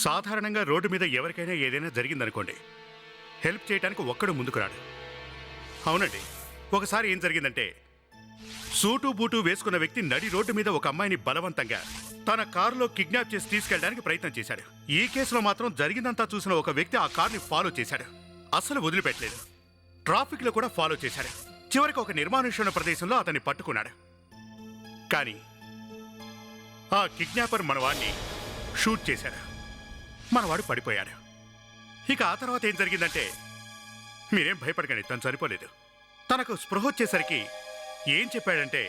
సాధారణంగా రోడ్డు మీద ఎవరికైనా ఏదైనా జరిగిందనుకోండి, హెల్ప్ చేయడానికి ఒక్కడు ముందుకు రాడు. అవునండి, ఒకసారి ఏం జరిగిందంటే, సూటు బూటు వేసుకున్న వ్యక్తి నడి రోడ్డు మీద ఒక అమ్మాయిని బలవంతంగా తన కారులో కిడ్నాప్ చేసి తీసుకెళ్ళడానికి ప్రయత్నం చేశాడు. ఈ కేసులో మాత్రం జరిగిందంతా చూసిన ఒక వ్యక్తి ఆ కార్ని ఫాలో చేశాడు. అసలు వదిలిపెట్టలేదు. ట్రాఫిక్లో కూడా ఫాలో చేశాడు. చివరికి ఒక నిర్మానుష్యమైన ప్రదేశంలో అతన్ని పట్టుకున్నాడు. కానీ ఆ కిడ్నాపర్ మనవాడిని షూట్ చేశాడు. మనవాడు పడిపోయాడు. ఇక ఆ తర్వాత ఏం జరిగిందంటే, మీరేం భయపడకండి, తను చనిపోలేదు. తనకు స్పృహ వచ్చేసరికి ఏం చెప్పాడంటే,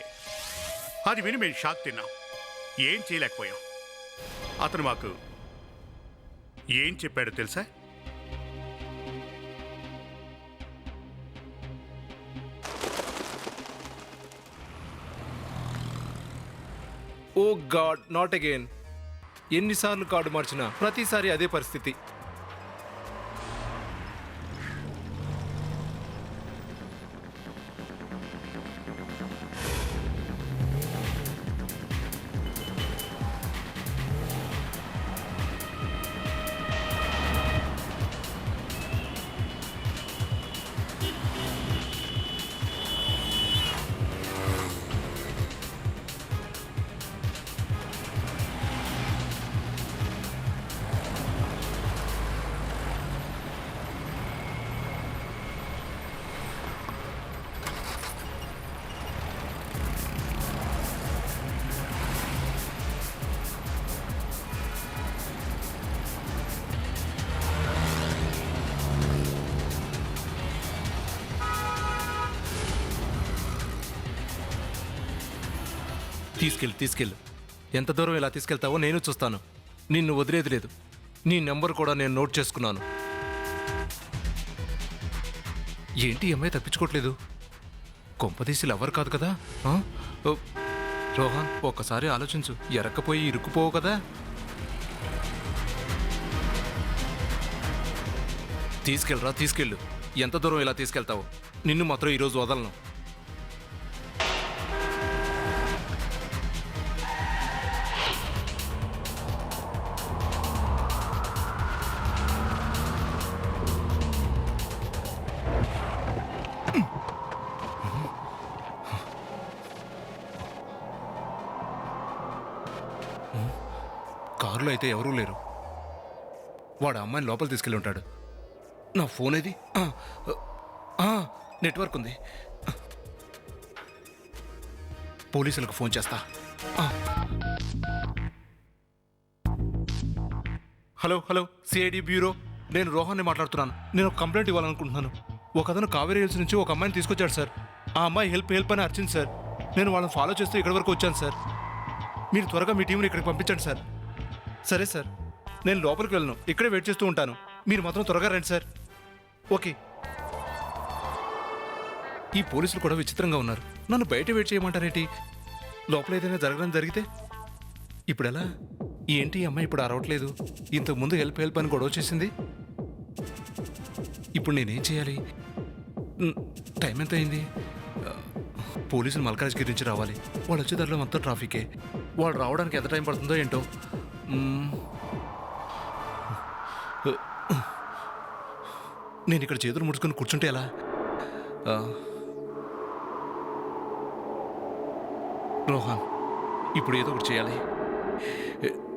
అది విని మేము షాక్ తిన్నాం. ఏం చేయలేకపోయాం. అతను మాకు ఏం చెప్పాడో తెలుసా? ఓ గాడ్, నాట్ అగైన్. ఎన్నిసార్లు కార్డు మార్చినా ప్రతిసారి అదే పరిస్థితి. తీసుకెళ్ళు. ఎంత దూరం ఇలా తీసుకెళ్తావో నేను చూస్తాను. నిన్ను వదిలేది లేదు. నీ నెంబర్ కూడా నేను నోట్ చేసుకున్నాను. ఏంటి అమ్మాయి తప్పించుకోవట్లేదు? కొంపదీసులు ఎవరు కాదు కదా? రోహన్, ఒక్కసారి ఆలోచించు. ఎరక్కపోయి ఇరుక్కుపోవు కదా? తీసుకెళ్ళు. ఎంత దూరం ఇలా తీసుకెళ్తావు? నిన్ను మాత్రం ఈరోజు వదలను. కారులో అయితే ఎవరూ లేరు. వాడు అమ్మాయిని లోపల తీసుకెళ్ళి ఉంటాడు. నా ఫోన్ ఏది? నెట్వర్క్ ఉంది. పోలీసులకు ఫోన్ చేస్తా. Hello, CID bureau. నేను రోహన్ని మాట్లాడుతున్నాను. నేను ఒక కంప్లైంట్ ఇవ్వాలనుకుంటున్నాను. ఒక అతను కావేరీ హిల్స్ నుంచి ఒక అమ్మాయిని తీసుకొచ్చాడు సార్. ఆ అమ్మాయి హెల్ప్ అని అర్చింది సార్. నేను వాళ్ళని ఫాలో చేస్తూ ఇక్కడి వరకు వచ్చాను సార్. మీరు త్వరగా మీ టీంని ఇక్కడికి పంపించండి సార్. సరే సార్, నేను లోపలికి వెళ్ళను, ఇక్కడే వెయిట్ చేస్తూ ఉంటాను. మీరు మాత్రం త్వరగా రండి సార్. ఓకే. ఈ పోలీసులు కూడా విచిత్రంగా ఉన్నారు. నన్ను బయట వెయిట్ చేయమంటారేంటి? లోపల ఏదైనా జరగడం జరిగితే ఇప్పుడు ఎలా? ఏంటి అమ్మాయి ఇప్పుడు అరవట్లేదు? ఇంతకుముందు హెల్ప్ అని గొడవ చేసింది. ఇప్పుడు నేనేం చేయాలి? టైం ఎంత అయింది? పోలీసులు మల్కాజ్గిరి నుంచి రావాలి. వాళ్ళు వచ్చే దారిలో మొత్తం ట్రాఫికే. వాళ్ళు రావడానికి ఎంత టైం పడుతుందో ఏంటో. నేను ఇక్కడ చేతులు ముడుచుకొని కూర్చుంటే ఎలా? రోహన్, ఇప్పుడు ఏదో ఒకటి చేయాలి.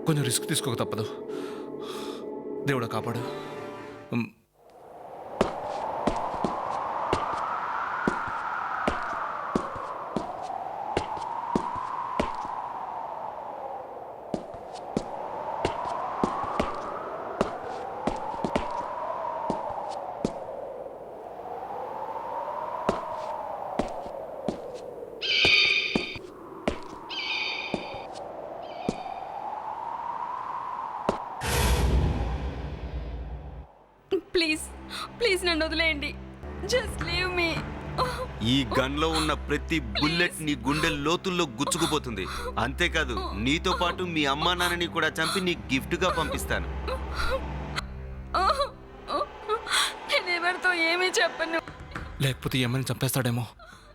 కొంచెం రిస్క్ తీసుకోక తప్పదు. దేవుడా కాపాడు. ప్లీజ్ నన్ను వదిలేయండి. Just leave me. ఈ గన్లో ఉన్న ప్రతి బుల్లెట్ నీ గుండె లోతుల్లో గుచ్చుకుపోతుంది. అంతేకాదు, నీతో పాటు మీ అమ్మా నాన్నని కూడా చంపి నీ గిఫ్ట్గా పంపిస్తాను. నేను ఎవరితో ఏమీ చెప్పను. లేకపోతే ఏమని చంపేస్తాడేమో.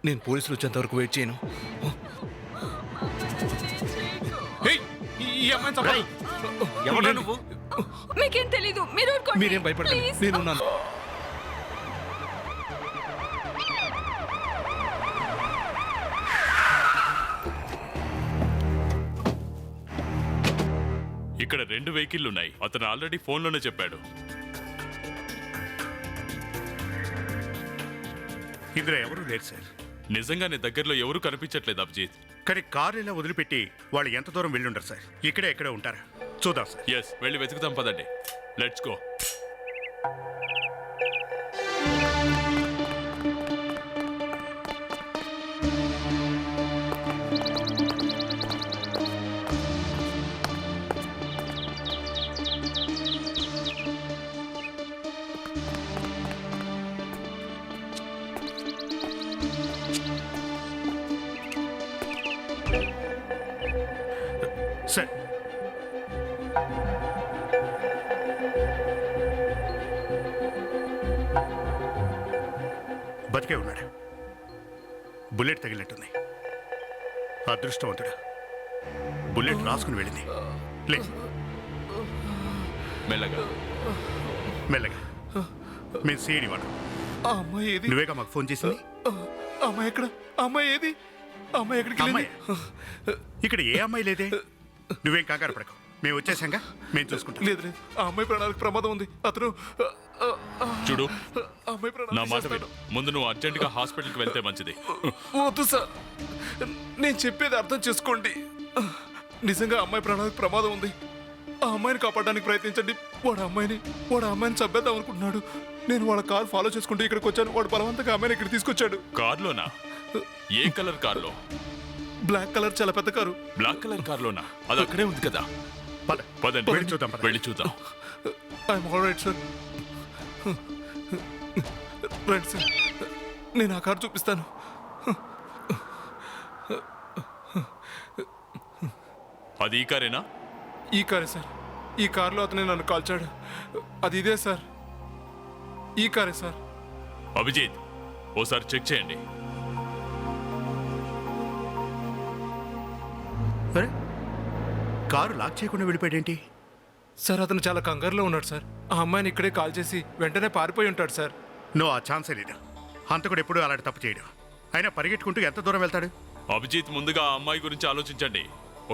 నేను పోలీసులు వచ్చేంత వరకు వెయిట్ చేయను. ఎవడా నువ్వు? మీకేం తెలీదు. మీరు ఊరుకోండి. మీరేం భయపడకండి, Please. నేనున్నాను. ఇక్కడ 2 వెహికల్ ఉన్నాయి. అతను ఆల్రెడీ ఫోన్లోనే చెప్పాడు. ఇందులో ఎవరూ లేరు సార్. నిజంగా నీ దగ్గరలో ఎవరు కనిపించట్లేదు అభిజిత్. కానీ కారు ఇలా వదిలిపెట్టి వాళ్ళు ఎంత దూరం వెళ్ళి ఉండరు సార్. ఇక్కడే ఎక్కడే ఉంటారా? చూద్దాం సార్. ఎస్, వెళ్ళి వెతుకుతాం పదండి. Let's go. సార్, బతికే ఉన్నాడు. బుల్లెట్ తగిలినట్టుంది. అదృష్టవంతుడు. బుల్లెట్ రాసుకుని వెళ్ళింది. లే, మెల్లగా. మెల్లగా. మేము సిఐడి వాడు. ఆ అమ్మాయి ఏది? నువ్వేగా మాకు ఫోన్ చేసింది. ఆ అమ్మాయి ఎక్కడ? ఆ అమ్మాయి ఏది? ఆ అమ్మాయి ఎక్కడికి అమ్మాయి వెళ్ళింది? ఇక్కడ ఏ అమ్మాయి లేదే. నువ్వేం కంగారు పడకు, మేము వచ్చేసాంగా, మేము చూసుకుంటాం. లేదు లేదు, ఆ అమ్మాయి ప్రాణాలకు ప్రమాదం ఉంది. అతను చూడు, ఆ అమ్మాయి నా ప్రాణాలు మాట తీసేస్తాడు. విను. ముందు నువ్వు అర్జెంటుగా హాస్పిటల్కి వెళ్తే మంచిది. వద్దు సార్, నేను చెప్పేది అర్థం చేసుకోండి. నిజంగా అమ్మాయి ప్రాణాలకు ప్రమాదం ఉంది. ఆ అమ్మాయిని కాపాడడానికి ప్రయత్నించండి. వాడు అమ్మాయిని చంపేద్దాం అనుకుంటున్నాడు. నేను వాళ్ళ కార్ ఫాలో చేసుకుంటూ ఇక్కడికి వచ్చాను. వాడు బలవంతంగా అమ్మాయిని ఇక్కడ తీసుకొచ్చాడు. కార్లోనా? ఏ కలర్ కార్లో? బ్లాక్ కలర్, చాలా పెద్ద కారు. Black colour కార్లోనా? అది అక్కడే ఉంది కదా. పద, పదండి, వెళ్ళి చూద్దాం, పద. వెళ్ళి చూద్దాం. I'm all right sir. Right sir, నేను ఆ కారు చూపిస్తాను. అది ఈ కారేనా? ఈ కారే సార్. ఈ కారులో అతనే నన్ను కాల్చాడు. అది ఇదే సార్, ఈ కారే సార్. అభిజిత్, ఓసారి చెక్ చేయండి. అరే, కారు లాక్ చేయకుండా వెళ్ళిపోయాడేంటి? సార్, అతను చాలా కంగారులో ఉన్నాడు సార్. ఆ అమ్మాయిని ఇక్కడే కాల్ చేసి వెంటనే పారిపోయి ఉంటాడు సార్. నువ్వు ఆ ఛాన్సే లేదు. హంతకుడు ఎప్పుడు అలాంటి తప్పు చేయడు. అయినా పరిగెట్టుకుంటూ ఎంత దూరం వెళ్తాడు? అభిజిత్, ముందుగా ఆ అమ్మాయి గురించి ఆలోచించండి.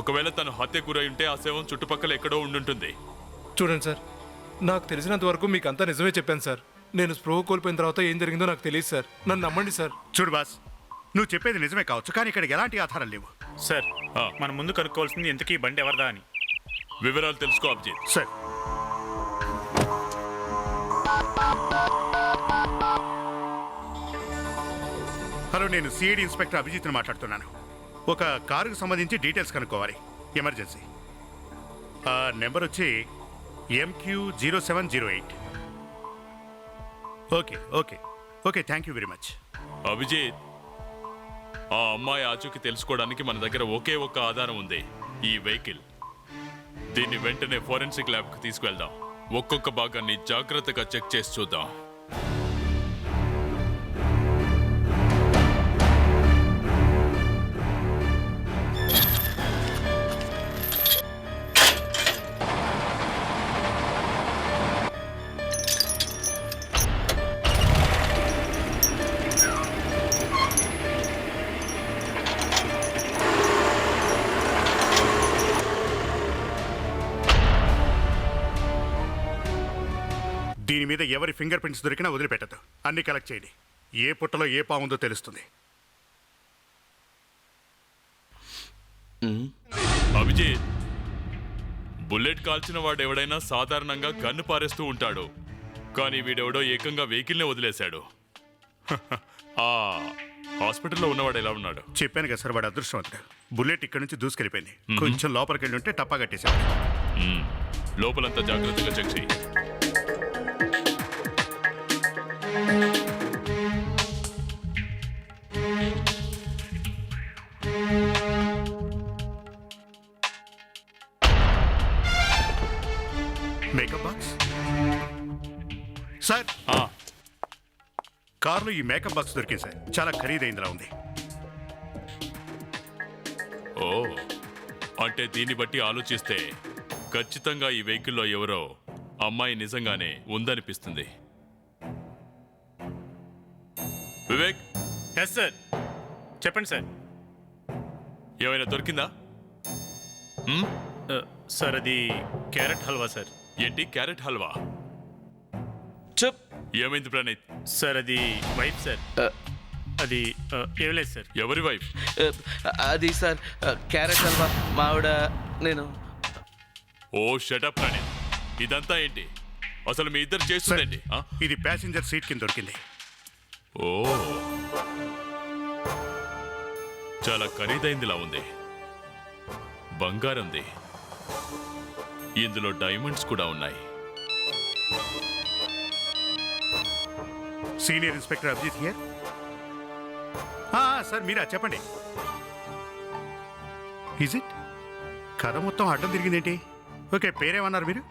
ఒకవేళ తను హత్య గురై ఉంటే ఆ శవం చుట్టుపక్కల ఎక్కడో ఉండుంటుంది. చూడండి సార్, నాకు తెలిసినంత వరకు మీకు అంతా నిజమే చెప్పాను సార్. నేను స్పృహ కోల్పోయిన తర్వాత ఏం జరిగిందో నాకు తెలియదు సార్. నన్ను నమ్మండి సార్. చూడు బాస్, నువ్వు చెప్పేది నిజమే కావచ్చు, కానీ ఇక్కడ ఎలాంటి ఆధారాలు లేవు. సార్, ఆ. మనం ముందు కనుక్కోవాల్సింది ఇంతకీ ఈ బండి ఎవరిదా అని. వివరాలు తెలుసుకో అభిజిత్. సార్, హలో, నేను సిఐడి ఇన్స్పెక్టర్ అభిజిత్ని మాట్లాడుతున్నాను. ఒక కారుకు సంబంధించి డీటెయిల్స్ కనుక్కోవాలి, ఎమర్జెన్సీ. నెంబర్ వచ్చి MQ0708. Okay okay okay, thank you very much. Abhijit, ఆ అమ్మాయి ఆచూకీ తెలుసుకోవడానికి మన దగ్గర ఒకే ఒక్క ఆధారం ఉంది, ఈ వెహికల్. దీన్ని వెంటనే ఫోరెన్సిక్ ల్యాబ్కి తీసుకువెళ్దాం. ఒక్కొక్క భాగాన్ని జాగ్రత్తగా చెక్ చేసి చూద్దాం. దీని మీద ఎవరి ఫింగర్ ప్రింట్స్ దొరికినా వదిలిపెట్టదు. అన్ని కలెక్ట్ చేయండి. ఏ పుట్టలో ఏ పాముందో తెలుస్తుంది. అభిజిత్, బుల్లెట్ కాల్చిన వాడు ఎవడైనా సాధారణంగా గన్ను పారేస్తూ ఉంటాడు. కానీ వీడెవడో ఏకంగా వెహికల్నే వదిలేశాడు. ఆ హాస్పిటల్లో ఉన్నవాడు ఎలా ఉన్నాడు? చెప్పాను కదా సార్, వాడు అదృష్టవంతుడు. బుల్లెట్ ఇక్కడ నుంచి దూసుకెళ్ళిపోయింది. కొంచెం లోపలికి వెళ్ళి ఉంటే టప్పా కట్టేశాడు. లోపలంతా జాగ్రత్తగా చెక్ చేయి. మేకప్ బాక్స్ సార్, కారులో ఈ మేకప్ బాక్స్ దొరికింది సార్. చాలా ఖరీదైందిలా ఉంది. ఓ, అంటే దీన్ని బట్టి ఆలోచిస్తే ఖచ్చితంగా ఈ వెహికల్లో ఎవరో అమ్మాయి నిజంగానే ఉందనిపిస్తుంది. వివేక్, ఎస్ సార్, చెప్పండి సార్. ఏమైనా దొరికిందా? సార్ అది క్యారెట్ హల్వా సార్. ఏంటి క్యారెట్ హల్వా? చెప్. ఏమైంది ప్రణీత్? సార్ అది వైఫ్ సార్. అది ఏం లేదు సార్. ఎవరి వైఫ్? అది సార్ క్యారెట్ హల్వా మా ఆవిడ నేను. ఓ షటప్ ప్రణీత్, ఇదంతా ఏంటి? అసలు మీ ఇద్దరు చేస్తుందండి? ఇది ప్యాసింజర్ సీట్ కింద దొరికింది. ఓ, చాలా ఖరీదైందిలా ఉంది. బంగారంది. ఇందులో డైమండ్స్ కూడా ఉన్నాయి. Senior inspector Abhijit here. Sir మీరా, చెప్పండి. Is it? కథ మొత్తం అడ్డం తిరిగిందేంటి? ఓకే, పేరేమన్నారు మీరు?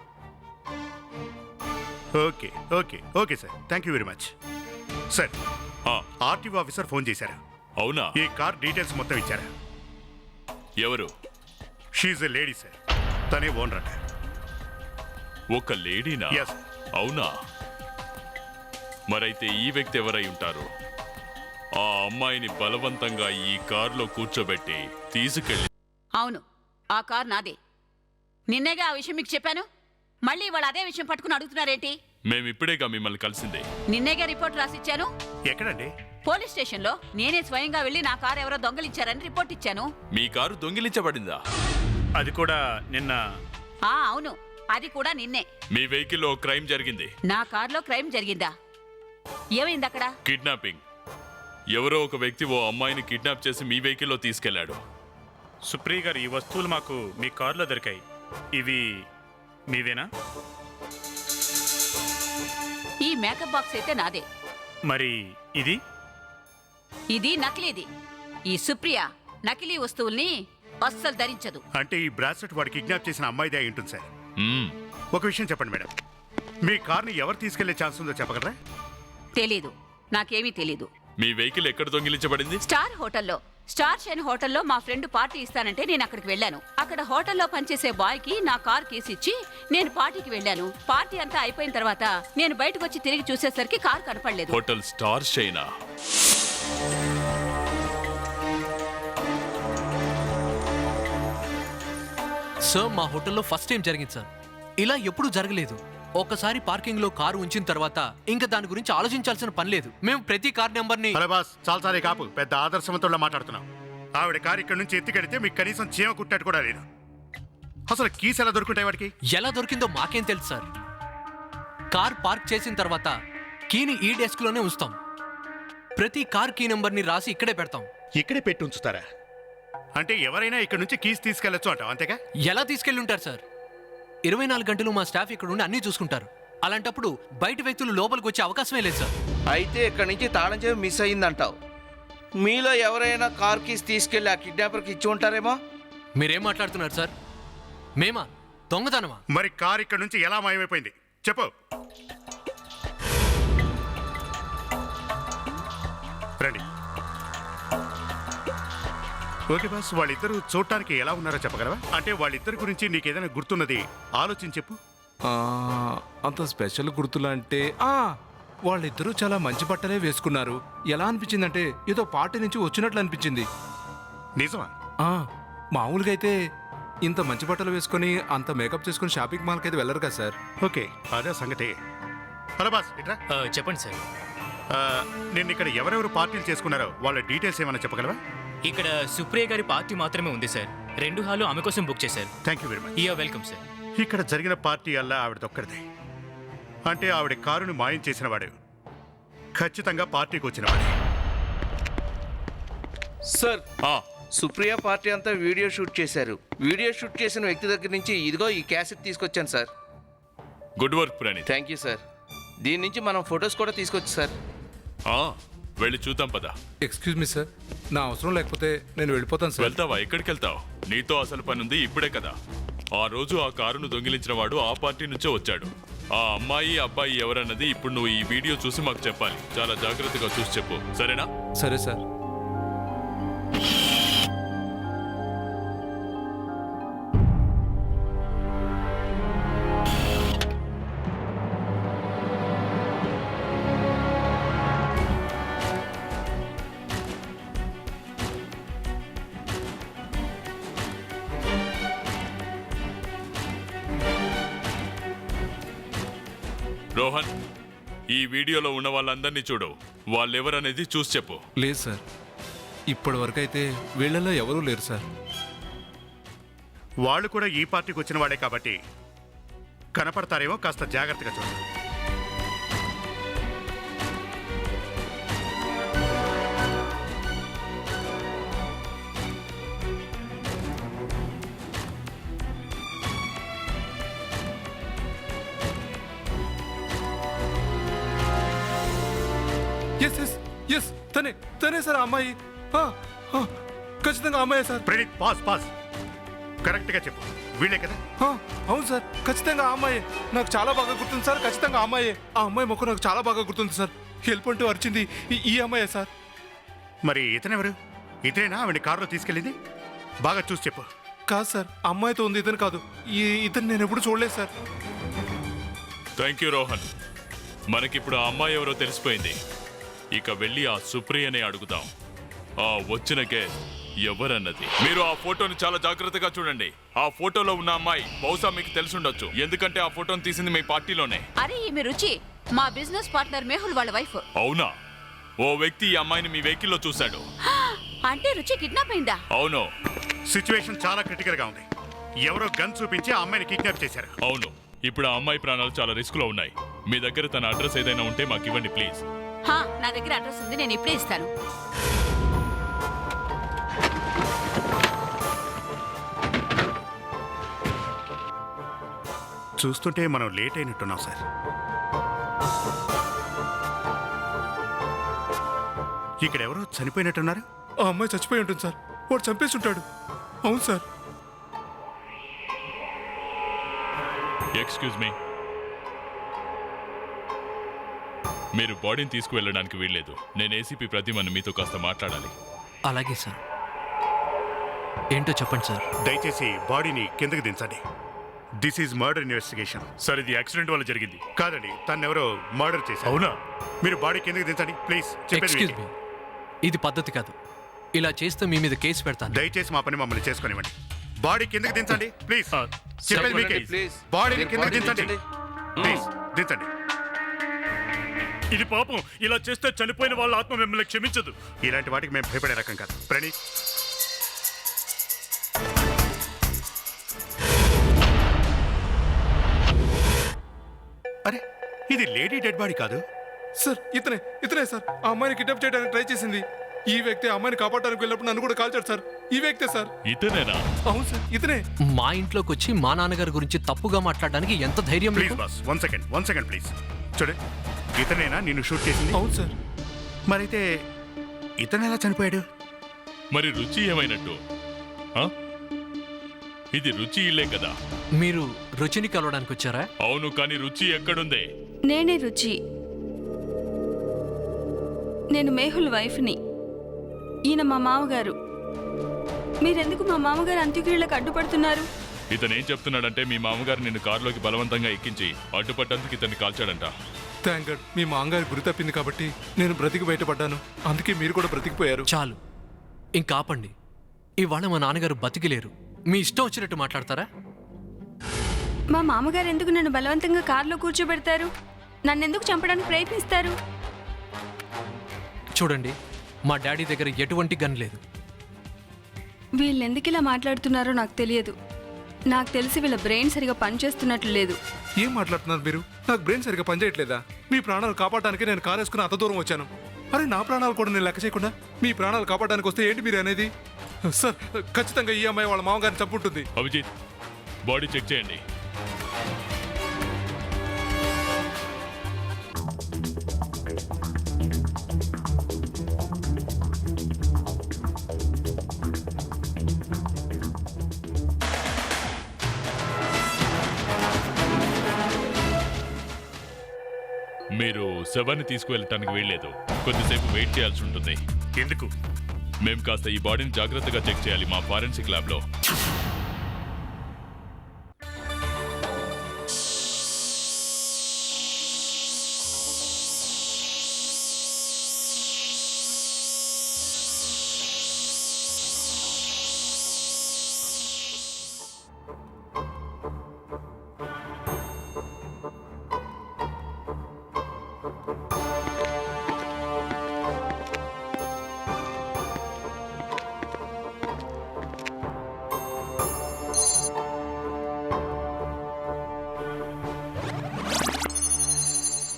Okay okay okay sir, thank you very much. Sir, RTO officer phone చేశారా? అవునా? ఈ కార్ డీటెయిల్స్ మొత్తం ఇచ్చారా? ఎవరు? షీఈ్ ఎ లేడీ సార్, తనే ఓనర్ అట. ఒక లేడీనా? Yes. అవునా? మరైతే ఈ వ్యక్తి ఎవరై ఉంటారు? ఆ అమ్మాయిని బలవంతంగా ఈ కారులో కూర్చోబెట్టి తీసుకెళ్ళి. అవును, ఆ కార్ నాదే. నిన్నేగా ఆ విషయం మీకు చెప్పాను. మళ్ళీ వాళ్ళు అదే విషయం పట్టుకుని అడుగుతున్నారేంటి? మేమిప్పుడేగా మిమ్మల్ని కలిసిందే. నిన్నేగా రిపోర్ట్ రాసిచ్చాను. ఎక్కడండి? పోలీస్ స్టేషన్లో నేనే స్వయంగా వెళ్ళి నా కారు ఎవరో దొంగలించారని రిపోర్ట్ ఇచ్చాను. మీ కారు దొంగిలించబడిందా? అది కూడా నిన్న. అవును, అది కూడా నిన్నే. మీ వెహికల్లో క్రైమ్ జరిగింది. నా కారులో క్రైమ్ జరిగిందా? ఏమైంది అక్కడ? కిడ్నాపింగ్. ఎవరో ఒక వ్యక్తి ఓ అమ్మాయిని కిడ్నాప్ చేసి మీ వెహికల్లో తీసుకెళ్లాడు. సుప్రియ గారు, ఈ వస్తువులు మాకు మీ కారులో దొరికాయి. ఇవి మీవేనా? ఈ మేకప్ బాక్స్ అయితే నాదే. మరి ఇది? ఇది నకిలీది. ఈ సుప్రియ నకిలీ వస్తువుల్ని అస్సలు ధరించదు. అంటే ఈ బ్రాస్లెట్ వాడు కిడ్నాప్ చేసిన అమ్మాయిదే అయి ఉంటుంది సార్. మ్మ్. ఒక విషయం చెప్పండి మేడం, మీ కార్ని ఎవరు తీసుకెళ్లే ఛాన్స్ ఉందో చెప్పగలరా? తెలీదు, నాకేమీ తెలీదు. మీ వెహికల్ ఎక్కడ దొంగిలించబడింది? స్టార్ హోటల్లో, స్టార్ షైన్ హోటల్లో మా ఫ్రెండ్ పార్టీ ఇస్తానంటే నేను అక్కడికి వెళ్ళాను. అక్కడ హోటల్లో పనిచేసే బాయ్కి నా కార్ కేసు ఇచ్చి నేను పార్టీకి వెళ్ళాను. పార్టీ అంతా అయిపోయిన తర్వాత నేను బయటకు వచ్చి తిరిగి చూసేసరికి కార్ కనపడలేదు. Hotel star షైనా? సార్, మా హోటల్లో ఫస్ట్ టైం జరిగింది సార్. ఇలా ఎప్పుడూ జరగలేదు. ఒక్కసారి పార్కింగ్ లో కారు ఉంచిన తర్వాత ఇంకా దాని గురించి ఆలోచించాల్సిన పని లేదు. మేము ప్రతి కార్ నెంబర్ని. హలో బాస్, చాలాసారి కాపు, పెద్ద ఆదర్శవంతుల్లో మాట్లాడుతున్నాం. ఆవిడ కారు ఇక్కడ నుంచి ఎత్తికెడితే మీకు కనీసం చీమ కుట్టాడు కూడా లేదు. అసలు కీస్ ఎలా దొరుకుంటాయి వాడికి? ఎలా దొరికిందో మాకేం తెలుసు సార్. కార్ పార్క్ చేసిన తర్వాత కీని ఈ డెస్క్ లోనే ఉంచుతాం. ప్రతి కార్ కీ నెంబర్ని రాసి ఇక్కడే పెడతాం. ఇక్కడే పెట్టి ఉంచుతారా? అంటే ఎవరైనా ఇక్కడ నుంచి కీస్ తీసుకెళ్లొచ్చు అంటావు, అంతేగా? ఎలా తీసుకెళ్ళి ఉంటారు సార్? 24 గంటలు మా స్టాఫ్ ఇక్కడ ఉండి అన్నీ చూసుకుంటారు. అలాంటప్పుడు బయట వ్యక్తులు లోపలికి వచ్చే అవకాశమే లేదు సార్. అయితే ఇక్కడి నుంచి తాళం చెవి మిస్ అయ్యిందంటావు. మీలో ఎవరైనా కార్ కీస్ తీసుకెళ్ళి ఆ కిడ్నాపర్కి ఇచ్చి ఉంటారేమో. మీరేం మాట్లాడుతున్నారు సార్? మేమా దొంగతనమా? మరి కారు ఇక్కడ నుంచి ఎలా మాయమైపోయింది చెప్పు. రండి. ఓకే బాస్, వాళ్ళిద్దరూ చూడటానికి ఎలా ఉన్నారో చెప్పగలవా? అంటే వాళ్ళిద్దరి గురించి నీకేదైనా గుర్తున్నది ఆలోచించి చెప్పు. అంత స్పెషల్ గుర్తులు అంటే వాళ్ళిద్దరూ చాలా మంచి బట్టలే వేసుకున్నారు. ఎలా అనిపించిందంటే ఏదో పార్టీ నుంచి వచ్చినట్లు అనిపించింది. నిజమా? మామూలుగా అయితే ఇంత మంచి బట్టలు వేసుకొని అంత మేకప్ చేసుకుని షాపింగ్ మాల్కి అయితే వెళ్ళరు కదా సార్. ఓకే, అదే సంగతి. హలో బాస్, ఇట్రా. చెప్పండి సార్. నిన్న ఇక్కడ ఎవరెవరు పార్టీలు చేసుకున్నారో వాళ్ళ డీటెయిల్స్ ఏమైనా చెప్పగలవా? ఇక్కడ సుప్రియ గారి పార్టీ మాత్రమే ఉంది సార్. 2 హాలు ఆమె కోసం బుక్ చేశారు. Thank you very much. You welcome sir. ఇక్కడ జరిగిన పార్టీ అల్లా ఆవిడదొక్కడిదే. అంటే ఆవిడ కారుని మాయం చేసిన వాడు ఖచ్చితంగా పార్టీకి వచ్చినవాడే. సార్, సుప్రియ పార్టీ అంతా వీడియో షూట్ చేశారు. వీడియో షూట్ చేసిన వ్యక్తి దగ్గర నుంచి ఇదిగో ఈ క్యాసెట్ తీసుకొచ్చాను sir. Good work Praneeth. Thank you sir. దీని నుంచి మనం ఫొటోస్ కూడా తీసుకొచ్చు సార్. వెళ్ళి చూద్దాం పదా. ఎక్స్క్యూజ్ మీ సార్, నా అవసరం లేకపోతే నేను వెళ్ళిపోతాను సార్. వెళ్తావా? ఎక్కడికి వెళ్తావు? నీతో అసలు పని ఉంది ఇప్పుడే కదా. ఆ రోజు ఆ కారును దొంగిలించిన వాడు ఆ పార్టీ నుంచే వచ్చాడు. ఆ అమ్మాయి అబ్బాయి ఎవరన్నది ఇప్పుడు నువ్వు ఈ వీడియో చూసి మాకు చెప్పాలి. చాలా జాగ్రత్తగా చూసి చెప్పు, సరేనా? సరే సార్. రోహన్, ఈ వీడియోలో ఉన్న వాళ్ళందరినీ చూడు. వాళ్ళెవరనేది చూసి చెప్పు. లేదు సార్, ఇప్పటి వరకు అయితే వీళ్ళలో ఎవరూ లేరు సార్. వాళ్ళు కూడా ఈ పార్టీకి వచ్చిన వాడే కాబట్టి కనపడతారేమో, కాస్త జాగ్రత్తగా చూడండి. ఎస్ ఎస్ ఎస్, తనే తనే సార్ ఆ అమ్మాయి. ఆ, ఆ, ఖచ్చితంగా ఆ అమ్మాయే సార్. Praneeth, pass pass. కరెక్ట్గా చెప్పు, వీళ్ళే కదా? ఆ, అవును సార్, ఖచ్చితంగా ఆ అమ్మాయి. నాకు చాలా బాగా గుర్తుంది సార్, ఖచ్చితంగా ఆ అమ్మాయే. ఆ అమ్మాయి మొక్క నాకు చాలా బాగా గుర్తుంది సార్. హెల్ప్ అంటూ అరిచింది ఈ అమ్మాయే సార్. మరి ఇతనెవరు? ఇతనేనా ఆవిడ కారులో తీసుకెళ్ళింది? బాగా చూసి చెప్పు. కాదు సార్, అమ్మాయితో ఉంది, ఇతను కాదు. ఇతను నేను ఎప్పుడు చూడలేదు సార్. Thank you Rohan. మనకిప్పుడు ఆ అమ్మాయి ఎవరో తెలిసిపోయింది. ఇక వెళ్ళి ఆ సుప్రియనే అడుగుదాం ఆ వచ్చిన కేస్ ఎవరన్నది. మీరు ఆ ఫోటోని చాలా జాగ్రత్తగా చూడండి. ఆ ఫోటోలో ఉన్న అమ్మాయి బహుశా మీకు తెలిసుండొచ్చు, ఎందుకంటే ఆ ఫోటోని తీసింది మీ పార్టీలోనే. అరే ఈమె రుచి మా బిజినెస్ పార్ట్నర్ మేహుల్ వాళ్ళ వైఫ్. అవునా? ఓ వ్యక్తి ఈ అమ్మాయిని మీ వెహికల్లో చూశాడు. అంటే రుచి కిడ్నాప్ అయిందా? అవును సిచ్యువేషన్ చాలా క్రిటికల్ గా ఉంది. ఎవరో గన్ చూపించి ఆ అమ్మాయిని కిడ్నాప్ చేశారు. అవును. ఇప్పుడు ఆ అమ్మాయి ప్రాణాలు చాలా రిస్క్ లో ఉన్నాయి. మీ దగ్గర తన అడ్రస్ ఏదైనా ఉంటే మాకు ఇవ్వండి ప్లీజ్. నా దగ్గర అడ్రస్ ఉంది, నేను ఇప్పుడే ఇస్తాను. చూస్తుంటే మనం లేట్ అయినట్టున్నాం సార్. ఇక్కడ ఎవరో చనిపోయినట్టున్నారు. ఆ అమ్మాయి చచ్చిపోయి ఉంటుంది సార్. వాడు చంపేసి ఉంటాడు. అవును సార్. ఎక్స్క్యూజ్ మీ, మీరు బాడీని తీసుకువెళ్ళడానికి వీల్లేదు. నేను ఏసీపీ ప్రతిమను మీతో కాస్త మాట్లాడాలి. అలాగే సార్. ఏంటో చెప్పండి సార్. దయచేసి బాడీని కిందకి దించండి. This is murder investigation. Sir, ఇది యాక్సిడెంట్ వల్ల జరిగింది. కాదండి, తనెవరో మర్డర్ చేశారు. అవునా? మీరు బాడీ కిందకి దించండి ప్లీజ్. ఎక్స్క్యూజ్ మీ, ఇది పద్ధతి కాదు. ఇలా చేస్తే మీ మీద కేసు పెడతాను. దయచేసి మా పని మమ్మల్ని చేసుకునివ్వండి. బాడీ కిందకి దించండి ప్లీజ్. చెప్పేది చెప్పండి, మీకే. ప్లీజ్. బాడీని మీరు కిందకి బాడీ దించండి దించండి. ప్లీజ్. దించండి. ఇది పాపం. ఇలా చేస్తే చనిపోయిన వాళ్ళ ఆత్మ మిమ్మల్ని క్షమించదు. ఇలాంటి వాటికి మేము భయపడే రకం కాదు. ప్రణీత్, అరే ఇది లేడీ డెడ్ బాడీ కాదు సార్, ఇతనే సార్. ఆ అమ్మాయిని కిడ్నాప్ చేయడానికి ట్రై చేసింది. ఈ వ్యక్తి ఆ అమ్మాయిని కాపాడడానికి వెళ్ళినప్పుడు నన్ను కూడా కాల్చాడు సార్. ఈ వ్యక్తే సార్. ఇతనేనా? అవును సార్, ఇతనే. మా ఇంట్లోకి వచ్చి మా నాన్నగారి గురించి తప్పుగా మాట్లాడడానికి ఎంత ధైర్యం ప్లీజ్ మీకు? Boss, one second please. చూడండి, ఇతనేనా నిన్ను షూట్ చేసింది? అవును సార్. మరైతే ఇతను ఎలా చనిపోయాడు? మరి రుచి ఏమైనట్టు? ఆ? ఇది రుచి ఇల్లే కదా? మీరు రుచిని కలవడానికి వచ్చారా? అవును, కానీ రుచి ఎక్కడుందే? నేనే రుచి. నేను మేహుల్ వైఫ్ని. ఈయన మా మామగారు. మీరెందుకు మా మామగారు అంత్యక్రియలకు అడ్డుపడుతున్నారు? ఇతనేం చెప్తున్నాడంటే మీ మామగారు నిన్ను కారులోకి బలవంతంగా ఎక్కించి అడ్డుపడ్డందుకు ఇతన్ని కాల్చాడంట. థ్యాంక్ గాడ్, మీ మాంగారు గురి తప్పింది కాబట్టి నేను బ్రతికి బయటపడ్డాను. అందుకే మీరు కూడా బ్రతికిపోయారు. చాలు, ఇంకా ఆపండి. ఇవాళ మా నాన్నగారు బతికిలేరు. మీ ఇష్టం వచ్చినట్టు మాట్లాడతారా? మా మామగారు ఎందుకు నన్ను బలవంతంగా కారులో కూర్చోబెడతారు? నన్నెందుకు చంపడానికి ప్రయత్నిస్తారు? చూడండి, మా డాడీ దగ్గర ఎటువంటి గన్ లేదు. వీళ్ళెందుకు ఇలా మాట్లాడుతున్నారో నాకు తెలియదు. నాకు తెలిసి వీళ్ళ బ్రెయిన్ సరిగా పనిచేస్తున్నట్లు లేదు. ఏం మాట్లాడుతున్నారు మీరు? నాకు బ్రెయిన్ సరిగా పనిచేయట్లేదా? మీ ప్రాణాలు కాపాడడానికి నేను కారు వేసుకుని అంత దూరం వచ్చాను. అరే, నా ప్రాణాలు కూడా నేను లెక్క చేయకుండా మీ ప్రాణాలు కాపాడడానికి వస్తే ఏంటి మీరు అనేది? సార్, ఖచ్చితంగా ఈ అమ్మాయి వాళ్ళ మామగారిని చంపుంటుంది. అభిజిత్, బాడీ చెక్ చేయండి. మీరు శవాన్ని తీసుకువెళ్ళటానికి వీల్లేదు. కొద్దిసేపు వెయిట్ చేయాల్సి ఉంటుంది. ఎందుకు? మేము కాస్త ఈ బాడీని జాగ్రత్తగా చెక్ చేయాలి మా ఫారెన్సిక్ ల్యాబ్లో.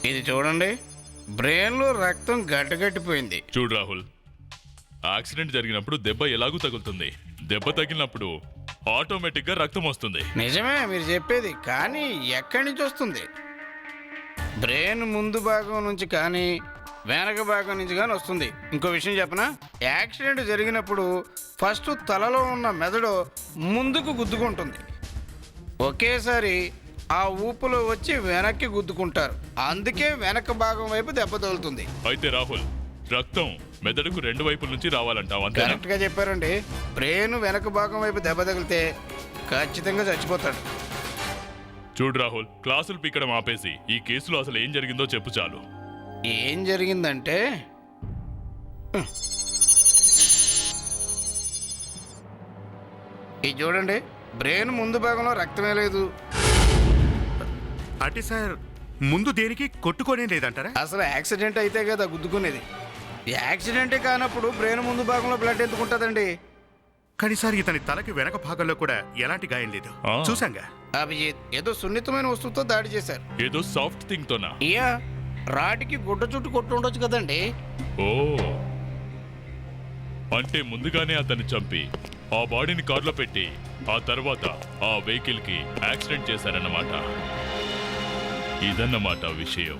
ఇది చూడండి, బ్రెయిన్లో రక్తం గడ్డగట్టిపోయింది. చూడు రాహుల్, యాక్సిడెంట్ జరిగినప్పుడు దెబ్బ ఎలాగూ తగులుతుంది. దెబ్బ తగిలినప్పుడు ఆటోమేటిక్గా రక్తం వస్తుంది. నిజమే మీరు చెప్పేది, కానీ ఎక్కడి నుంచి వస్తుంది? బ్రెయిన్ ముందు భాగం నుంచి కానీ వెనక భాగం నుంచి కానీ వస్తుంది. ఇంకో విషయం చెప్పనా, యాక్సిడెంట్ జరిగినప్పుడు ఫస్ట్ తలలో ఉన్న మెదడు ముందుకు గుద్దుకుంటుంది. ఒకేసారి ఆ ఊపులో వచ్చి వెనక్కి గుద్దుకుంటారు. అందుకే వెనక భాగం వైపు దెబ్బ తగులుతుంది. అయితే రాహుల్, రక్తం మెదడుకు రెండు వైపుల నుంచి రావాలంటావు, అంతేనా? కరెక్ట్గా చెప్పారండి. బ్రెయిన్ వెనక భాగం వైపు దెబ్బ తగిలితే ఖచ్చితంగా చచ్చిపోతాడు. చూడు రాహుల్, క్లాసులు పీకడం ఆపేసి ఈ కేసులో అసలు ఏం జరిగిందో చెప్పు చాలు. ఏం జరిగిందంటే, ఇది చూడండి, బ్రెయిన్ ముందు భాగంలో రక్తమే లేదు. అంటే సార్, ముందు దేనికి కొట్టుకోనే లేదంటారా? అసలు యాక్సిడెంట్ అయితే కదా గుద్దుకునేది. యాక్సిడెంటే కానప్పుడు బ్రెయిన్ ముందు భాగంలో బ్లడ్ ఎందుకుంటుందండి? కానీ సార్, ఇతని తలకి వెనక భాగంలో కూడా ఎలాంటి గాయం లేదు. ఆ. చూసాంగా. అభిజిత్ ఏదో సున్నితమైన వస్తువుతో దాడి చేశారు. ఏదో సాఫ్ట్ థింగ్ తోనా? ఇయా రాటికి గుడ్డ చుట్టూ కొట్టు ఉండొచ్చు కదండి. ఓ, అంటే ముందుగానే అతన్ని చంపి ఆ బాడీని కారులో పెట్టి ఆ తర్వాత ఆ వెహికల్ కి యాక్సిడెంట్ చేశారన్నమాట. ఇదన్నమాట విషయం.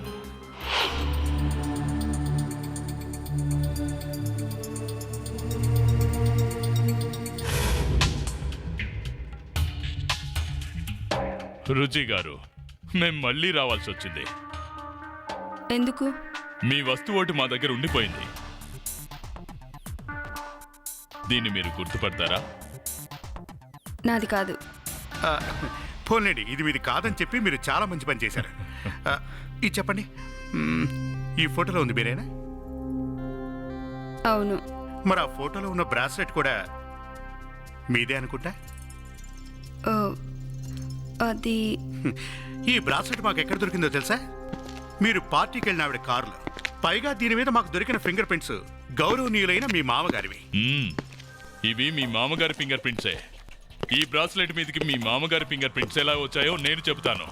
రుచి గారు, మేం మళ్ళీ రావాల్సి వచ్చింది. ఎందుకు? మీ వస్తువు ఒకటి మా దగ్గర ఉండిపోయింది. దీన్ని మీరు గుర్తుపడతారా? నాది కాదు. పోన్లేండి, ఇది మీది కాదని చెప్పి మీరు చాలా మంచి పని చేశారు. ఇది చెప్పండి, ఈ ఫోటోలో ఉంది మీరేనా? అవును. మరి ఆ ఫోటోలో ఉన్న బ్రాస్లెట్ కూడా మీదే అనుకుంటా. ఓ, అది ఈ బ్రాస్లెట్ మాకు ఎక్కడ దొరికిందో తెలుసా? మీరు పార్టీకి వెళ్ళిన ఆవిడ కారులో. పైగా దీని మీద మాకు దొరికిన ఫింగర్ ప్రింట్స్ గౌరవనీయులైన మీ మామగారివి. ఇవి మీ మామగారి ఫింగర్ ప్రింట్సే. ఈ బ్రాస్లెట్ మీదకి మీ మామగారి ఫింగర్ ప్రింట్స్ ఎలా వచ్చాయో నేను చెబుతాను.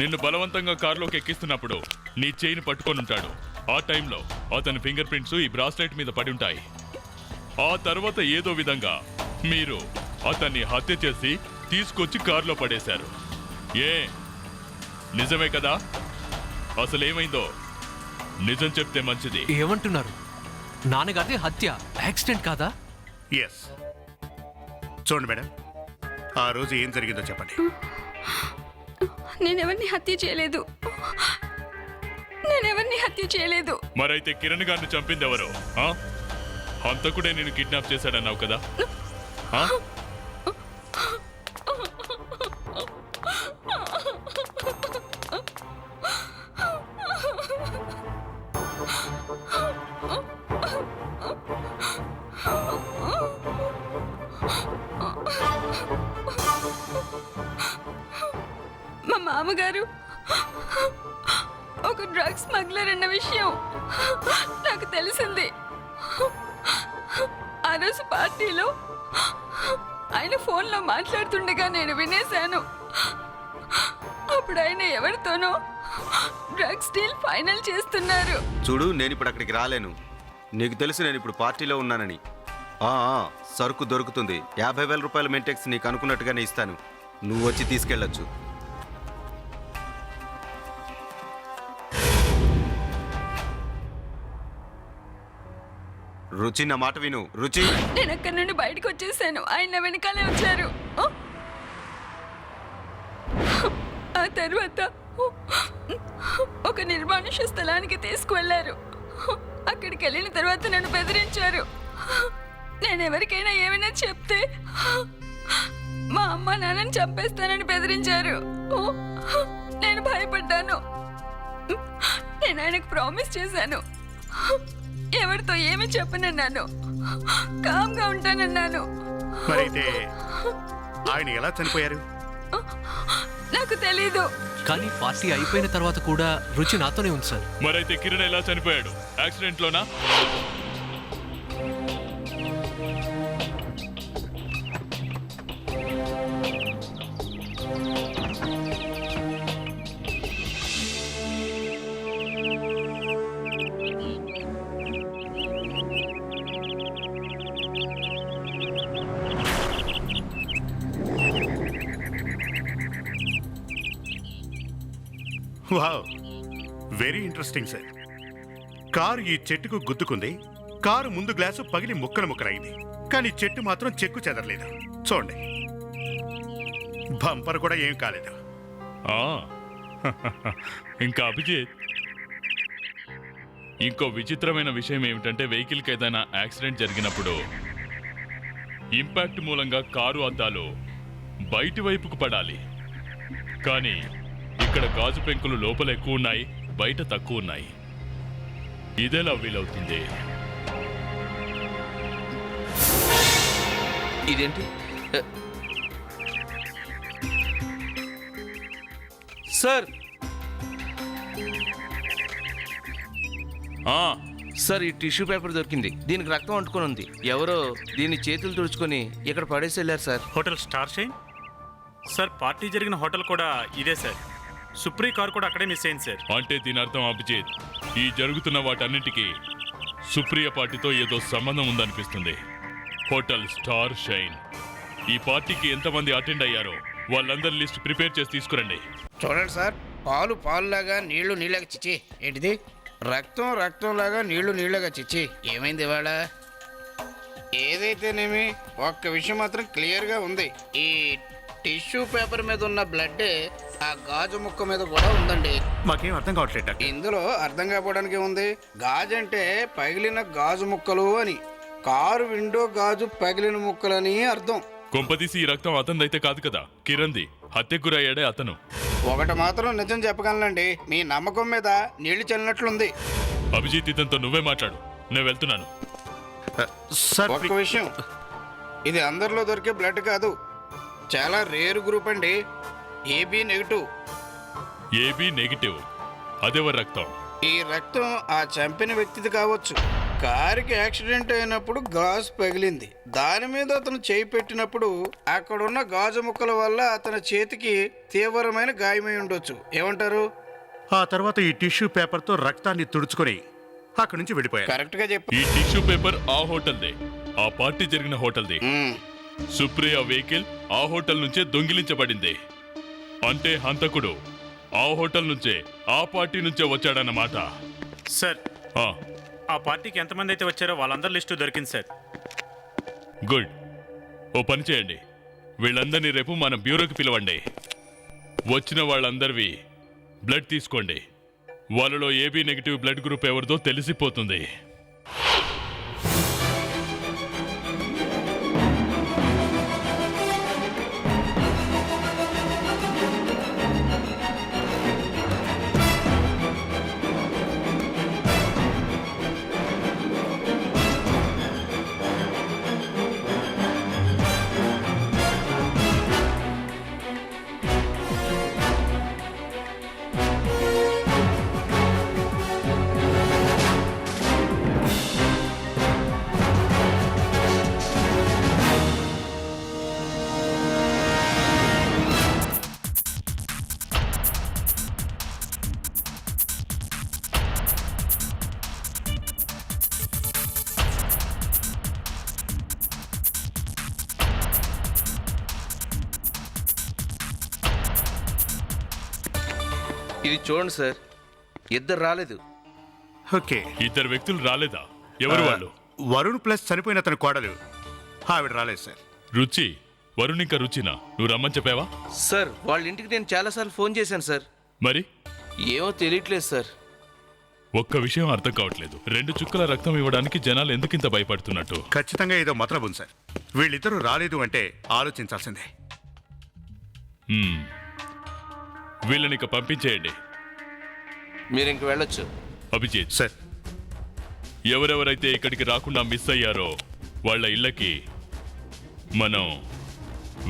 నిన్ను బలవంతంగా కారులోకి ఎక్కిస్తున్నప్పుడు నీ చేయిని పట్టుకొని ఉంటాడు. ఆ టైంలో అతని ఫింగర్ ప్రింట్స్ ఈ బ్రాస్లెట్ మీద పడి ఉంటాయి. ఆ తర్వాత ఏదో విధంగా మీరు అతన్ని హత్య చేసి తీసుకొచ్చి కారులో పడేశారు. ఏ నిజమే కదా? అసలేమైందో నిజం చెప్తే మంచిది. ఏమంటున్నారు? నాన్నగారిది హత్య, యాక్సిడెంట్ కాదా? ఎస్. చూడండి మేడం, ఆ రోజు ఏం జరిగిందో చెప్పండి. నేనెవరిని హత్య చేయలేదు. నేనెవరిని హత్య చేయలేదు. మరైతే కిరణ్ గారిని చంపింది ఎవరు? హంతకుడే నేను కిడ్నాప్ చేశాడన్నావు కదా? మా మామగారు ఒక డ్రగ్ స్మగ్లర్ అన్న విషయం నాకు తెలిసింది. ఆ రోజు పార్టీలో ఆయన ఫోన్లో మాట్లాడుతుండగా నేను వినేశాను. అప్పుడు ఆయన ఎవరితోనో డ్రగ్స్ డీల్ ఫైనల్ చేస్తున్నారు. చూడు, నేను ఇప్పుడు అక్కడికి రాలేను. నీకు తెలుసు నేను ఇప్పుడు పార్టీలో ఉన్నానని. సరుకు దొరుకుతుంది. 50,000 రూపాయల మెంటెక్స్ నీకు అనుకున్నట్టుగానే ఇస్తాను. నువ్వు వచ్చి తీసుకెళ్ళొచ్చు. రుచి, నా మాట విను. రుచి, నేను అక్కడి నుండి బయటకు వచ్చేసాను. ఆయన వెనకాలే వచ్చారు. ఆ తర్వాత ఒక నిర్మానుష్య స్థలానికి తీసుకువెళ్లారు. అక్కడికి వెళ్ళిన తర్వాత నన్ను బెదిరించారు. నేను ఎవరికైనా ఏమైనా చెప్తే మా అమ్మ నాన్నని చంపేస్తానని బెదిరించారు. నేను భయపడ్డాను. నేను ఆయనకు ప్రామిస్ చేశాను, ఎవరితో ఏమి చెప్పనన్నాను, కామ్గా ఉంటానన్నాను. మరైతే ఆయన ఎలా చనిపోయారు? నాకు తెలీదు. కానీ పార్టీ అయిపోయిన తర్వాత కూడా రుచి నాతోనే ఉంది సార్. మరైతే కిరణ్ ఎలా చనిపోయాడు? యాక్సిడెంట్ లోనా? Wow, very interesting sir. Car ఈ చెట్టుకు గుద్దుకుంది. కారు ముందు గ్లాసు పగిలి ముక్కలైంది. కానీ చెట్టు మాత్రం చెక్కు చెదరలేదు. చూడండి, బంపర్ కూడా ఏం కాలేదు. ఆ, ఇంకా అభిజిత్, ఇంకో విచిత్రమైన విషయం ఏమిటంటే వెహికల్కి ఏదైనా యాక్సిడెంట్ జరిగినప్పుడు ఇంపాక్ట్ మూలంగా కారు అద్దాలు బయటి వైపుకు పడాలి. కానీ ఇక్కడ గాజు పెంకులు లోపల ఎక్కువ ఉన్నాయి, బయట తక్కువ ఉన్నాయి. ఇదేలా వీలవుతుంది? ఇదేంటి సార్? సార్, ఈ టిష్యూ పేపర్ దొరికింది. దీనికి రక్తం అంటుకొని ఉంది. ఎవరో దీన్ని చేతులు తుడుచుకొని ఇక్కడ పడేసి వెళ్ళారు sir. Hotel star shine sir, party జరిగిన హోటల్ కూడా ఇదే సార్. సుప్రీ కార్ కూడా అక్కడే మిస్ అయింది సార్. అంటే దీని అర్థం అభిజిత్, ఈ జరుగుతున్న వాటన్నిటికీ సుప్రియ పార్టీతో ఏదో సంబంధం ఉందనిపిస్తుంది. Hotel star shine. ఈ పార్టీకి ఎంతమంది అటెండ్ అయ్యారో వాళ్ళందరి లిస్ట్ ప్రిపేర్ చేసి తీసుకురండి. చూడండి సార్, పాలు పాలులాగా నీళ్లు నీళ్ళగా చిచ్చి. ఏంటిది? రక్తం రక్తంలాగా నీళ్లు నీళ్ళగా చిచ్చి. ఏమైంది ఇవాళ? ఏదైతేనేమి ఒక్క విషయం మాత్రం క్లియర్గా ఉంది. ఈ టిష్యూ పేపర్ మీద ఉన్న బ్లడ్డే ఆ గాజు ముక్క మీద కూడా ఉందండి. మాకేం అర్థం కావట్లేదు డాక్టర్. ఇందులో అర్థం కాకపోవడానికి ఉంది. గాజు అంటే పగిలిన గాజు ముక్కలు అని, కారు విండో గాజు పగిలిన ముక్కలని అర్థం. కొంపదీసి ఈ రక్తం అతనిదైతే కాదు కదా, కిరణ్ది. హత్యకు గురయ్యాడే అతను. ఒకటి మాత్రం నిజం చెప్పగలనండి, మీ నమ్మకం మీద నీళ్లు చల్లినట్లుంది. అభిజిత్, ఇతనితో నువ్వే మాట్లాడు, నేను వెళ్తున్నాను. సార్, ఒక్క విషయం, ఇది అందరిలో దొరికే బ్లడ్ కాదు, చాలా రేరు గ్రూప్ అండి. AB negative. AB negative? అదెవరి రక్తం? ఈ రక్తం ఆ చంపిన వ్యక్తిది కావచ్చు. కారుకి యాక్సిడెంట్ అయినప్పుడు గాజు పగిలింది. దాని మీద అతను చేయి పెట్టినప్పుడు అక్కడున్న గాజు ముక్కల వల్ల అతని చేతికి తీవ్రమైన గాయమై ఉండొచ్చు. ఏమంటారు? ఆ తర్వాత ఈ టిష్యూ పేపర్తో రక్తాన్ని తుడుచుకొని అక్కడి నుంచి వెళ్ళిపోయారు. కరెక్ట్ గా చెప్పు. ఈ టిష్యూ పేపర్ ఆ హోటల్దే, ఆ పార్టీ జరిగిన హోటల్దే. సుప్రియ వెహికల్ ఆ హోటల్ నుంచే దొంగిలించబడింది. అంటే హంతకుడు ఆ హోటల్ నుంచే, ఆ పార్టీ నుంచే వచ్చాడన్నమాట. సార్, ఆ పార్టీకి ఎంతమంది అయితే వచ్చారో వాళ్ళందరి లిస్టు దొరికింది సార్. గుడ్. ఓ పని చేయండి, వీళ్ళందరినీ రేపు మన బ్యూరోకి పిలవండి. వచ్చిన వాళ్ళందరివి బ్లడ్ తీసుకోండి. వాళ్ళలో ఏబీ నెగిటివ్ బ్లడ్ గ్రూప్ ఎవరిదో తెలిసిపోతుంది. ఇది చూడండి సార్, ఇద్దరు రాలేదు. ఓకే, ఇద్దరు వ్యక్తులు రాలేదా? ఎవరు వాళ్ళు? వరుణ్ ప్లస్ చనిపోయిన అతని కోడలు, ఆవిడ రాలేదు సార్. రుచి, వరుణ్ ఇంకా రుచినా? నువ్వు రమ్మని చెప్పావా? సార్, వాళ్ళ ఇంటికి నేను చాలాసార్లు ఫోన్ చేశాను సార్. మరి ఏమో తెలియట్లేదు సార్. ఒక్క విషయం అర్థం కావట్లేదు. 2 చుక్కల రక్తం ఇవ్వడానికి జనాలు ఎందుకింత భయపడుతున్నట్టు? ఖచ్చితంగా ఏదో మతలబు ఉంది సార్. వీళ్ళిద్దరూ రాలేదు అంటే ఆలోచించాల్సిందే. వీళ్ళని ఇక పంపించేయండి. మీరు ఇంక వెళ్ళొచ్చు. అభిజిత్ సార్, ఎవరెవరైతే ఇక్కడికి రాకుండా మిస్ అయ్యారో వాళ్ళ ఇళ్ళకి మనం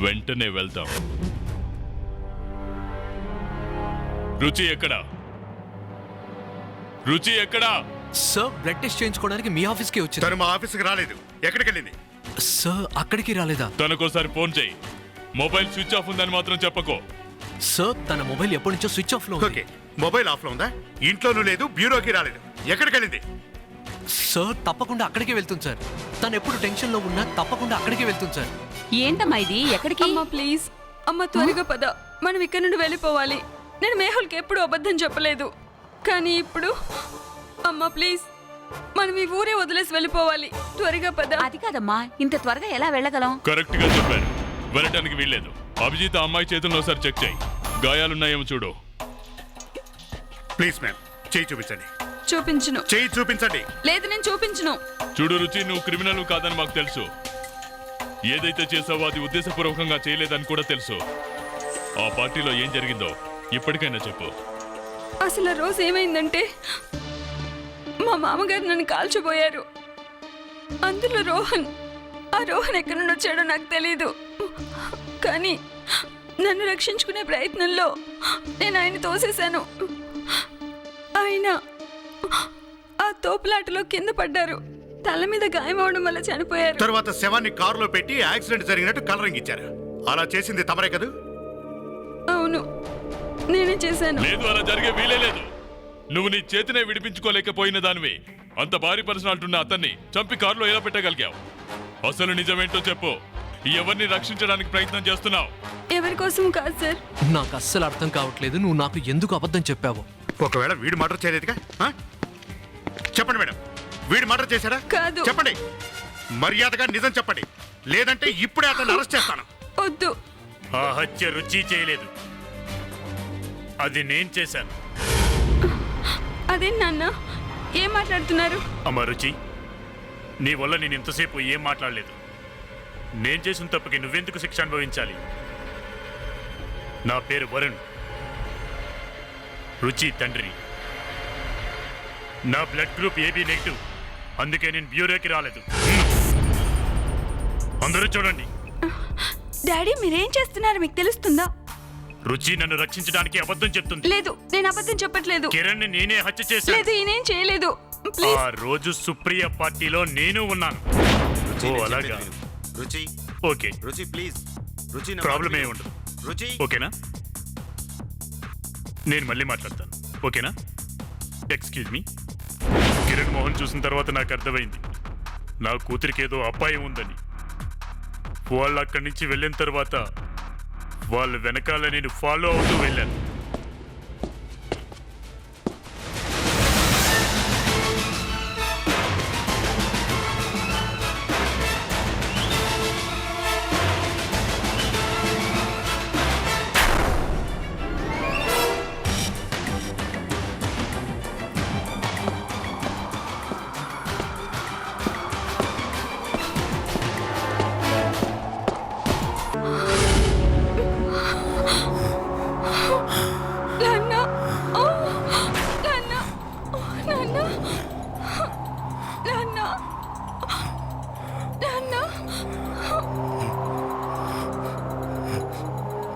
వెంటనే వెళ్దాం. రుచి ఎక్కడా? రుచి ఎక్కడా? సార్, బ్లడ్ టెస్ట్ చేయించుకోవడానికి మీ ఆఫీస్కి వచ్చింది. తను మా ఆఫీస్కి రాలేదు. ఎక్కడికి వెళ్ళింది? సార్, అక్కడికి రాలేదా? తనకోసారి ఫోన్ చేయి. మొబైల్ స్విచ్ ఆఫ్ ఉందని మాత్రం చెప్పకో. సార్, తన మొబైల్ ఎప్పటి నుంచో స్విచ్ ఆఫ్ లో ఉంది. ఓకే, మొబైల్ ఆఫ్ లో ఉందా? ఇంట్లోనూ లేదు, బ్యూరోకి రాలేదు. ఎక్కడికి వెళ్ళింది? సార్ తప్పకుండా అక్కడికే వెళ్తుంది సార్. తను ఎప్పుడు టెన్షన్లో ఉన్నా తప్పకుండా అక్కడికే వెళ్తుంది సార్. ఏంటమ్మా ఇది? ఎక్కడికి? అమ్మా ప్లీజ్, అమ్మ త్వరగా పద, మనం ఇక్కడ నుండి వెళ్ళిపోవాలి. నేను మేహుల్కి ఎప్పుడు అబద్ధం చెప్పలేదు, కానీ ఇప్పుడు అమ్మా ప్లీజ్, మనం ఈ ఊరే వదిలేసి వెళ్ళిపోవాలి. త్వరగా పద. అది కాదమ్మా, ఇంత త్వరగా ఎలా వెళ్ళగలం? కరెక్ట్ గా చెప్పారు, వెళ్ళటానికి వీల్లేదు. అభిజిత్ ఆ అమ్మాయి చేతుల్లో ఒకసారి చెక్ చేయి, గాయాలున్నాయేమో చూడు. ప్లీజ్ మ్యామ్, చేయి చూపించండి. చూపించును. చేయి చూపించండి. లేదు, నేను చూపించును. చూడు రుచి, నువ్వు క్రిమినల్ కాదని మాకు తెలుసు. ఏదైతే చేసావో అది ఉద్దేశపూర్వకంగా చేయలేదని కూడా తెలుసు. ఆ పార్టీలో ఏం జరిగిందో ఇప్పటికైనా చెప్పు. అసలు ఆ రోజు ఏమైందంటే మా మామగారు నన్ను కాల్చబోయారు. అందులో రోహన్, ఆ రోహన్ ఎక్కడి నుండి వచ్చాడో నాకు తెలీదు, కానీ నన్ను రక్షించుకునే ప్రయత్నంలో నేను ఆయన తోసేశాను. ఆయన ఆ తోపులాటలో కింద పడ్డారు, తల మీద గాయమవడం వల్ల చనిపోయారు. తర్వాత శవాన్ని కారులో పెట్టి యాక్సిడెంట్ జరిగినట్టు కలరింగ్ ఇచ్చారు. అలా చేసింది తమరే కదా? అవును, నేనే చేశాను. లేదు, అలా జరిగే వీలే లేదు. నువ్వు నీ చేతినే విడిపించుకోలేకపోయిన దానివి. అంత భారీ పర్సనాలిటీ ఉన్న అతన్ని చంపి కారులో ఎలా పెట్టగలిగావు? అసలు నిజమేంటో చెప్పు. ఎవరిని రక్షించడానికి ప్రయత్నం చేస్తున్నావు? ఎవరి కోసం కాదు సార్. నాకు అస్సలు అర్థం కావట్లేదు నువ్వు నాకు ఎందుకు అబద్ధం చెప్పావు. ఒకవేళ వీడు మర్డర్ చేయలేదుగా? చెప్పండి మేడం, వీడు మర్డర్ చేశాడా? కాదు. చెప్పండి, మర్యాదగా నిజం చెప్పండి, లేదంటే ఇప్పుడే అతన్ని అరెస్ట్ చేస్తాను. వద్దు. ఆ హత్య రుచి చేయలేదు, అది నేను చేశాను. అదేం నాన్న, ఏం మాట్లాడుతున్నారు? అమ్మ రుచి, నీ వల్ల నేను ఇంతసేపు ఏం మాట్లాడలేదు. నేను చేసిన తప్పుకి నువ్వెందుకు శిక్ష అనుభవించాలి? నా పేరు వరుణ్, రుచి తండ్రి. నా బ్లడ్ గ్రూప్ ఏబీ నెగిటివ్, అందుకే నేను బ్యూరోకి రాలేదు. అందరూ చూడండి. డాడీ, మీరేం చేస్తున్నారు మీకు తెలుస్తుందా? రుచి నన్ను రక్షించడానికి అబద్ధం చెప్తుంది. లేదు, నేను అబద్ధం చెప్పట్లేదు. కిరణ్ ని నేనే హత్య చేశాను. లేదు, ఈయనేం చేయలేదు. ప్లీజ్. ఆ రోజు సుప్రియ పార్టీలో నేను ఉన్నాను. ఓ అలాగా. రుచి, ఓకే, రుచి ప్లీజ్. రుచి ప్రాబ్లం ఏ ఉండదు. రుచి, ఓకేనా? నేను మళ్ళీ మాట్లాడతాను, ఓకేనా? Excuse me. కిరణ్ మోహన్ చూసిన తర్వాత నాకు అర్థమైంది నా కూతురికి ఏదో అపాయం ఉందని. వాళ్ళు అక్కడి నుంచి వెళ్ళిన తర్వాత వాళ్ళ వెనకాల నేను ఫాలో అవుతూ వెళ్ళాను. నాన్న, ఓ, నాన్న, ఓ, నాన్న, నాన్న, నాన్న.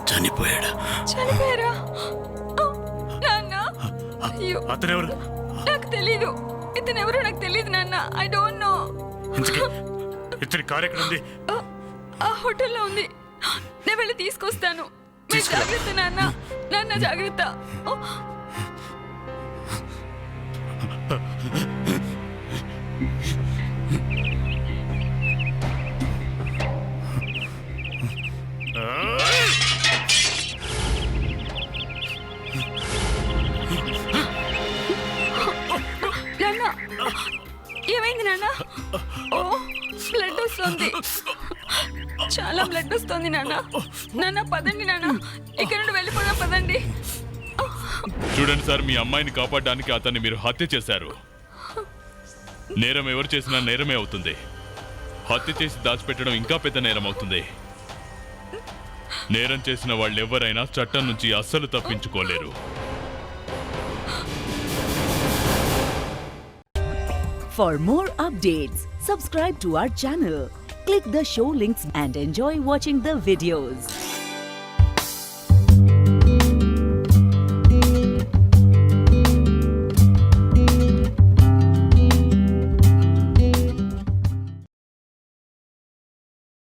చనిపోయాడా? చనిపోయారా? ఓ, నాన్న. అయ్యో, అతనెవరు? నాకు తెలీదు. ఇతను ఎవరో నాకు తెలీదు నాన్న. I don't know. ఇతని కారు ఎక్కడ ఉంది? ఆ హోటల్లో ఉంది. నేను వెళ్ళి తీసుకొస్తాను. మీరు జాగ్రత్త నాన్న. నాన్న జాగ్రత్త. ఓ. నాన్న, ఏమైంది నాన్న? ఓ, బ్లడ్ వస్తుంది, చాలా బ్లడ్ వస్తుంది నాన్న. నాన్న పదండి నాన్న, ఇక్కడ నుండి వెళ్ళిపోదాం పదండి. చూడండి సార్, మీ అమ్మాయిని కాపాడడానికి అతన్ని మీరు హత్య చేశారు. నేరం ఎవరు చేసినా నేరమే అవుతుంది. హత్య చేసి దాచిపెట్టడం ఇంకా పెద్ద నేరం అవుతుంది. నేరం చేసిన వాళ్ళు ఎవరైనా చట్టం నుంచి అస్సలు తప్పించుకోలేరు. For more updates, subscribe to our channel, click the show links and enjoy watching the videos.